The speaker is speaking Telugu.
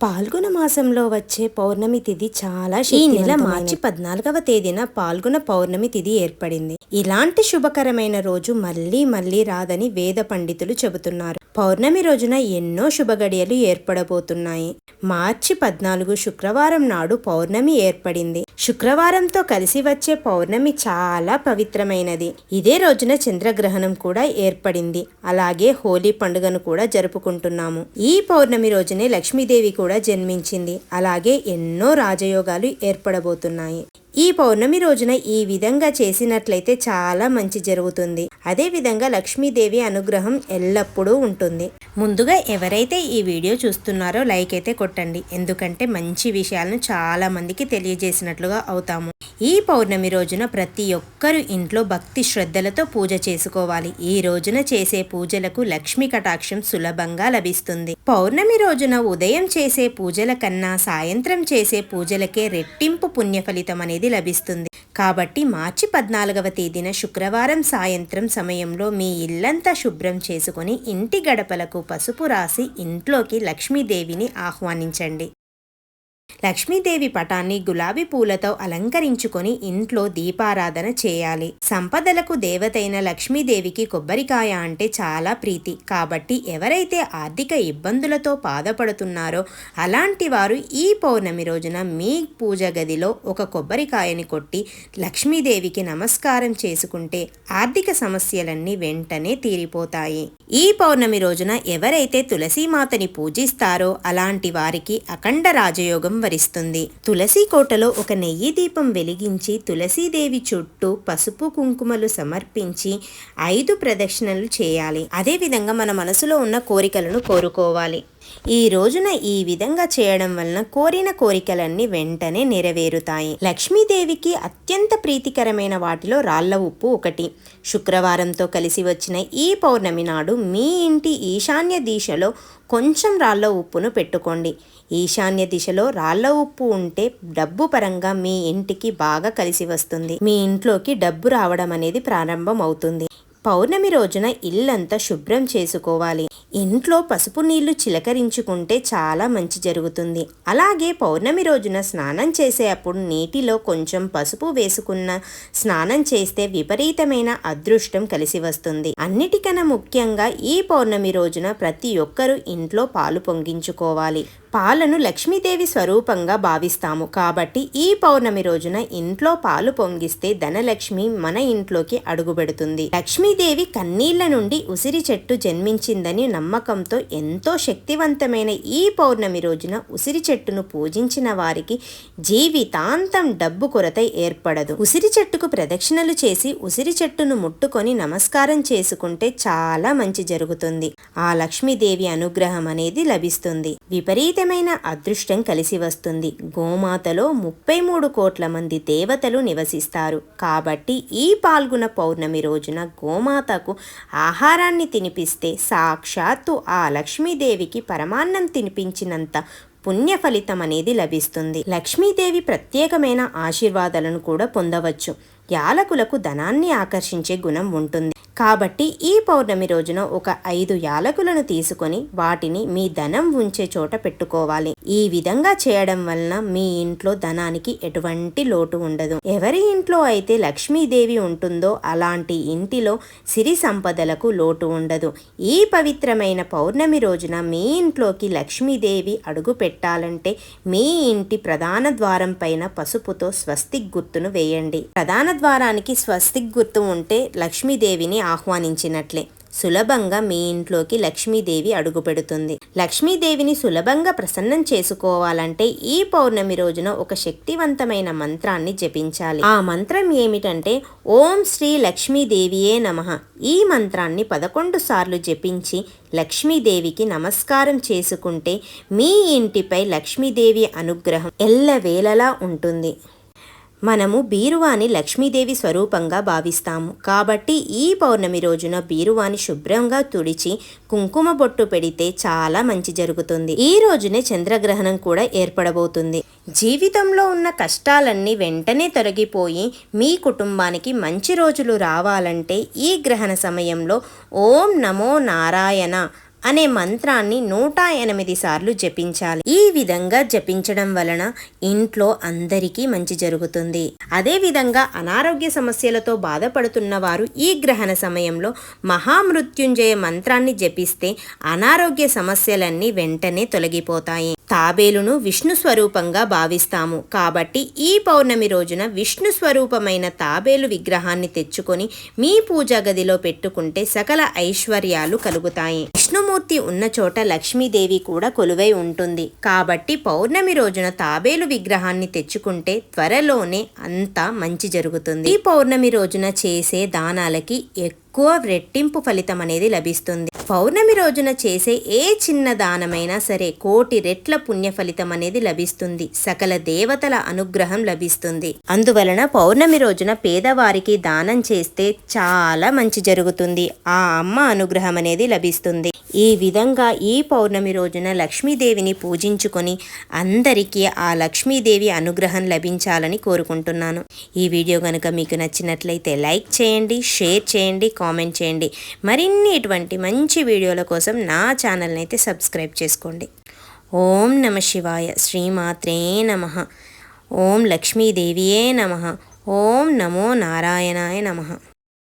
పాల్గొన మాసంలో వచ్చే పౌర్ణమి తిథి చాలా ఈ నెల మార్చి 14వ తేదీన పాల్గొన పౌర్ణమి తిథి ఏర్పడింది. ఇలాంటి శుభకరమైన రోజు మళ్ళీ మళ్ళీ రాదని వేద పండితులు చెబుతున్నారు. పౌర్ణమి రోజున ఎన్నో శుభగడియలు ఏర్పడబోతున్నాయి. మార్చి 14 శుక్రవారం నాడు పౌర్ణమి ఏర్పడింది. శుక్రవారంతో కలిసి వచ్చే పౌర్ణమి చాలా పవిత్రమైనది. ఇదే రోజున చంద్రగ్రహణం కూడా ఏర్పడింది. అలాగే హోలీ పండుగను కూడా జరుపుకుంటున్నాము. ఈ పౌర్ణమి రోజునే లక్ష్మీదేవి కూడా జన్మించింది. అలాగే ఎన్నో రాజయోగాలు ఏర్పడబోతున్నాయి. ఈ పౌర్ణమి రోజున ఈ విధంగా చేసినట్లయితే చాలా మంచి జరుగుతుంది. అదే విధంగా లక్ష్మీదేవి అనుగ్రహం ఎల్లప్పుడూ ఉంటుంది. ముందుగా ఎవరైతే ఈ వీడియో చూస్తున్నారో లైక్ అయితే కొట్టండి. ఎందుకంటే మంచి విషయాలను చాలా మందికి తెలియజేసినట్లుగా అవుతాము. ఈ పౌర్ణమి రోజున ప్రతి ఒక్కరు ఇంట్లో భక్తి శ్రద్ధలతో పూజ చేసుకోవాలి. ఈ రోజున చేసే పూజలకు లక్ష్మీ కటాక్షం సులభంగా లభిస్తుంది. పౌర్ణమి రోజున ఉదయం చేసే పూజల కన్నా సాయంత్రం చేసే పూజలకే రెట్టింపు పుణ్య ఫలితం అనేది లభిస్తుంది. కాబట్టి మార్చి 14వ తేదీన శుక్రవారం సాయంత్రం సమయంలో మీ ఇల్లంతా శుభ్రం చేసుకొని ఇంటి గడపలకు పసుపు రాసి ఇంట్లోకి లక్ష్మీదేవిని ఆహ్వానించండి. లక్ష్మీదేవి పటాన్ని గులాబీ పూలతో అలంకరించుకొని ఇంట్లో దీపారాధన చేయాలి. సంపదలకు దేవతైన లక్ష్మీదేవికి కొబ్బరికాయ అంటే చాలా ప్రీతి. కాబట్టి ఎవరైతే ఆర్థిక ఇబ్బందులతో బాధపడుతున్నారో అలాంటి వారు ఈ పౌర్ణమి రోజున మీ పూజ గదిలో ఒక కొబ్బరికాయని కొట్టి లక్ష్మీదేవికి నమస్కారం చేసుకుంటే ఆర్థిక సమస్యలన్నీ వెంటనే తీరిపోతాయి. ఈ పౌర్ణమి రోజున ఎవరైతే తులసీమాతని పూజిస్తారో అలాంటి వారికి అఖండ రాజయోగం వరిస్తుంది. తులసి కోటలో ఒక నెయ్యి దీపం వెలిగించి తులసీదేవి చుట్టూ పసుపు కుంకుమలు సమర్పించి 5 ప్రదక్షిణలు చేయాలి. అదే విధంగా మన మనసులో ఉన్న కోరికలను కోరుకోవాలి. ఈ రోజున ఈ విధంగా చేయడం వలన కోరిన కోరికలన్నీ వెంటనే నెరవేరుతాయి. లక్ష్మీదేవికి అత్యంత ప్రీతికరమైన వాటిలో రాళ్ల ఉప్పు ఒకటి. శుక్రవారంతో కలిసి వచ్చిన ఈ పౌర్ణమి నాడు మీ ఇంటి ఈశాన్య దిశలో కొంచెం రాళ్ల ఉప్పును పెట్టుకోండి. ఈశాన్య దిశలో రాళ్ల ఉప్పు ఉంటే డబ్బు పరంగా మీ ఇంటికి బాగా కలిసి వస్తుంది. మీ ఇంట్లోకి డబ్బు రావడం అనేది ప్రారంభం అవుతుంది. పౌర్ణమి రోజున ఇల్లంతా శుభ్రం చేసుకోవాలి. ఇంట్లో పసుపు నీళ్లు చిలకరించుకుంటే చాలా మంచి జరుగుతుంది. అలాగే పౌర్ణమి రోజున స్నానం చేసే అప్పుడు నీటిలో కొంచెం పసుపు వేసుకున్న స్నానం చేస్తే విపరీతమైన అదృష్టం కలిసి వస్తుంది. అన్నిటికన్నా ముఖ్యంగా ఈ పౌర్ణమి రోజున ప్రతి ఒక్కరూ ఇంట్లో పాలు పొంగించుకోవాలి. పాలను లక్ష్మీదేవి స్వరూపంగా భావిస్తాము. కాబట్టి ఈ పౌర్ణమి రోజున ఇంట్లో పాలు పొంగిస్తే ధనలక్ష్మి మన ఇంట్లోకి అడుగుపెడుతుంది. లక్ష్మీదేవి కన్నీళ్ల నుండి ఉసిరి చెట్టు జన్మించిందని నమ్మకంతో ఎంతో శక్తివంతమైన ఈ పౌర్ణమి రోజున ఉసిరి చెట్టును పూజించిన వారికి జీవితాంతం డబ్బు కొరత ఏర్పడదు. ఉసిరి చెట్టుకు ప్రదక్షిణలు చేసి ఉసిరి చెట్టును ముట్టుకొని నమస్కారం చేసుకుంటే చాలా మంచి జరుగుతుంది. ఆ లక్ష్మీదేవి అనుగ్రహం అనేది లభిస్తుంది. విపరీతమైన అదృష్టం కలిసి వస్తుంది. గోమాతలో 33 కోట్ల మంది దేవతలు నివసిస్తారు. కాబట్టి ఈ పాల్గొన పౌర్ణమి రోజున గోమాతకు ఆహారాన్ని తినిపిస్తే సాక్షాత్తు ఆ లక్ష్మీదేవికి పరమాన్నం తినిపించినంత పుణ్య ఫలితం అనేది లభిస్తుంది. లక్ష్మీదేవి ప్రత్యేకమైన ఆశీర్వాదాలను కూడా పొందవచ్చు. యాలకులకు ధనాన్ని ఆకర్షించే గుణం ఉంటుంది. కాబట్టి ఈ పౌర్ణమి రోజున ఒక 5 యాలకులను తీసుకొని వాటిని మీ ధనం ఉంచే చోట పెట్టుకోవాలి. ఈ విధంగా చేయడం వలన మీ ఇంట్లో ధనానికి ఎటువంటి లోటు ఉండదు. ఎవరి ఇంట్లో అయితే లక్ష్మీదేవి ఉంటుందో అలాంటి ఇంటిలో సిరి సంపదలకు లోటు ఉండదు. ఈ పవిత్రమైన పౌర్ణమి రోజున మీ ఇంట్లోకి లక్ష్మీదేవి అడుగు పెట్టాలంటే మీ ఇంటి ప్రధాన ద్వారం పైన పసుపుతో స్వస్తిక్ గుర్తును వేయండి. ప్రధాన ద్వారానికి స్వస్తిక్ గుర్తు ఉంటే లక్ష్మీదేవిని ఆహ్వానించినట్లే. సులభంగా మీ ఇంట్లోకి లక్ష్మీదేవి అడుగుపెడుతుంది. లక్ష్మీదేవిని సులభంగా ప్రసన్నం చేసుకోవాలంటే ఈ పౌర్ణమి రోజున ఒక శక్తివంతమైన మంత్రాన్ని జపించాలి. ఆ మంత్రం ఏమిటంటే ఓం శ్రీ లక్ష్మీదేవియే నమః. ఈ మంత్రాన్ని 11 సార్లు జపించి లక్ష్మీదేవికి నమస్కారం చేసుకుంటే మీ ఇంటిపై లక్ష్మీదేవి అనుగ్రహం ఎల్లవేళలా ఉంటుంది. మనము బీరువాని లక్ష్మీదేవి స్వరూపంగా భావిస్తాము. కాబట్టి ఈ పౌర్ణమి రోజున బీరువాని శుభ్రంగా తుడిచి కుంకుమ బొట్టు పెడితే చాలా మంచి జరుగుతుంది. ఈ రోజునే చంద్రగ్రహణం కూడా ఏర్పడబోతుంది. జీవితంలో ఉన్న కష్టాలన్నీ వెంటనే తొలగిపోయి మీ కుటుంబానికి మంచి రోజులు రావాలంటే ఈ గ్రహణ సమయంలో ఓం నమో నారాయణ అనే మంత్రాన్ని 108 సార్లు జపించాలి. ఈ విధంగా జపించడం వలన ఇంట్లో అందరికీ మంచి జరుగుతుంది. అదే విధంగా అనారోగ్య సమస్యలతో బాధపడుతున్న వారు ఈ గ్రహణ సమయంలో మహామృత్యుంజయ మంత్రాన్ని జపిస్తే అనారోగ్య సమస్యలన్నీ వెంటనే తొలగిపోతాయి. తాబేలును విష్ణు స్వరూపంగా భావిస్తాము కాబట్టి ఈ పౌర్ణమి రోజున విష్ణు స్వరూపమైన తాబేలు విగ్రహాన్ని తెచ్చుకొని మీ పూజా గదిలో పెట్టుకుంటే సకల ఐశ్వర్యాలు కలుగుతాయి. విష్ణుమూర్తి ఉన్న చోట లక్ష్మీదేవి కూడా కొలువై ఉంటుంది కాబట్టి పౌర్ణమి రోజున తాబేలు విగ్రహాన్ని తెచ్చుకుంటే త్వరలోనే అంతా మంచి జరుగుతుంది. ఈ పౌర్ణమి రోజున చేసే దానాలకి ఎక్కువ రెట్టింపు ఫలితం అనేది లభిస్తుంది. పౌర్ణమి రోజున చేసే ఏ చిన్న దానమైనా సరే 1,000,000 రెట్ల పుణ్య ఫలితం అనేది లభిస్తుంది. సకల దేవతల అనుగ్రహం లభిస్తుంది. అందువలన పౌర్ణమి రోజున పేదవారికి దానం చేస్తే చాలా మంచి జరుగుతుంది. ఆ అమ్మ అనుగ్రహం అనేది లభిస్తుంది. ఈ విధంగా ఈ పౌర్ణమి రోజున లక్ష్మీదేవిని పూజించుకొని అందరికీ ఆ లక్ష్మీదేవి అనుగ్రహం లభించాలని కోరుకుంటున్నాను. ఈ వీడియో కనుక మీకు నచ్చినట్లయితే లైక్ చేయండి, షేర్ చేయండి, కామెంట్ చేయండి. మరిన్ని ఇటువంటి మంచి వీడియోల కోసం నా ఛానల్ని అయితే సబ్స్క్రైబ్ చేసుకోండి. ఓం నమ శివాయ. శ్రీమాత్రే నమః. ఓం లక్ష్మీదేవియే నమః. ఓం నమో నారాయణాయ నమః.